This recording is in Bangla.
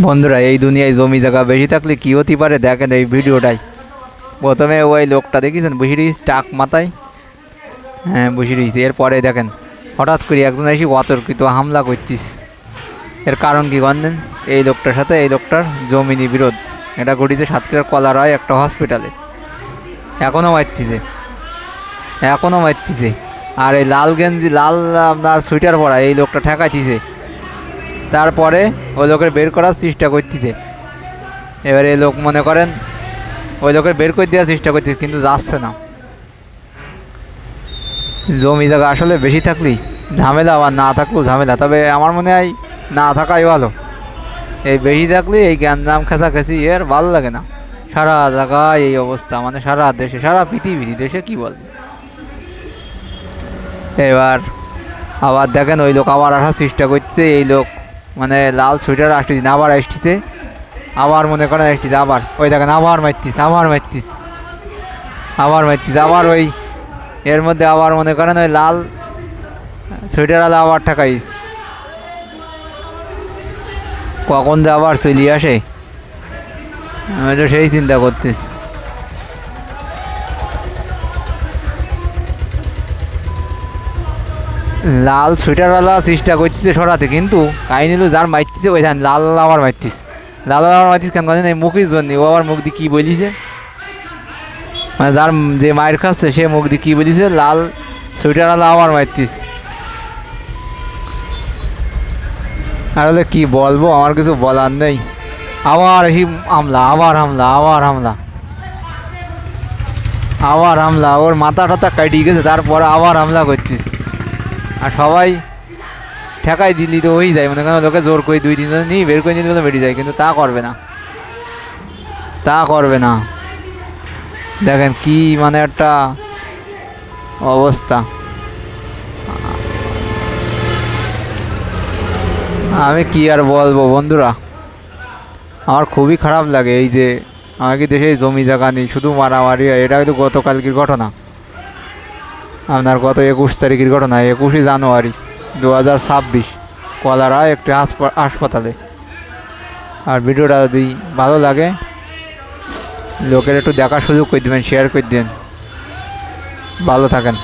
বন্ধুরা, এই দুনিয়ায় জমি জায়গা বেশি থাকলে কী হতে পারে দেখেন এই ভিডিওটাই। প্রথমে ওই লোকটা দেখেছেন বসে রয়েছে টাক মাথায়, হ্যাঁ বসে রয়েছে। এরপরে দেখেন হঠাৎ করে একজন এসে অতর্কিত হামলা করছিস। এর কারণ কী জানেন? এই লোকটার সাথে এই লোকটার জমিনি বিরোধ। এটা ঘটেছে সাতক্ষীরার কলারায় একটা হসপিটালে। এখনও মারতিছে। আর এই লাল গেঞ্জি লাল আপনার সোয়েটার পরা এই লোকটা ঠেকাইতিছে। তারপরে ওই লোকের বের করার চেষ্টা করতেছে। এবারে লোক মনে করেন ওই লোকের বের করে দেওয়ার চেষ্টা করতেছে, কিন্তু যাচ্ছে না। জমি জায়গা আসলে বেশি থাকলেই ঝামেলা, আবার না থাকলেও ঝামেলা। তবে আমার মনে হয় না থাকাই ভালো। এই বেশি থাকলে এই গ্যাঞ্জাম খেঁচাখেঁচি এর ভালো লাগে না। সারা জায়গায় এই অবস্থা, মানে সারা দেশে, সারা পৃথিবী দেশে কী বলবো। এবার আবার দেখেন ওই লোক আবার আসার চেষ্টা করছে। এই লোক মানে লাল সোয়েটার আসতেছে না, আবার আসতেছে, আবার মনে করেন আসতেছে, আবার ওই দেখেন আবার মারতিস, আবার ওই এর মধ্যে আবার মনে করেন ওই লাল সোয়েটার আলা আবার ঠেকাইস। কখন যে আবার চলি আসে আমি তো সেই চিন্তা করতেছি। লাল সোয়েটারওয়ালা চেষ্টা করতেছে সরাতে, কিন্তু কাহিনী হলো যার মারতেছে ওই লাল আবার মারতিস কেন জানেন? এই মুখের জন্য। ও আবার মুখ দিয়ে কী বলিছে, মানে যার যে মায়ের খাচ্ছে সে মুখ দিয়ে কী বলিছে, লাল সোয়েটারওয়ালা আবার মারতিস। আর হলে কী বলবো, আমার কিছু বলার নেই। আবার এসে হামলা, ওর মাথা টাথা কাটিয়ে গেছে, তারপরে আবার হামলা করতিস। আর সবাই ঠেকাই দিলি তো ওই যায়, মনে করেন লোকে জোর করে 2-3 জন নিয়ে বের করে নিতে বলে বেরিয়ে যায়, কিন্তু তা করবে না। দেখেন কি মানে একটা অবস্থা। আমি কি আর বলবো বন্ধুরা, আমার খুবই খারাপ লাগে এই যে আমাকে দেশে জমি জায়গা নেই, শুধু মারামারি হয়। এটা হয়তো গতকালকের ঘটনা, আপনার গত 21 তারিখের ঘটনা, 21শে জানুয়ারি 2026 কলারা একটি হাসপাতালে। আর ভিডিওটা যদি ভালো লাগে লোকের একটু দেখার সুযোগ করে দেবেন, শেয়ার করে দেবেন। ভালো থাকেন।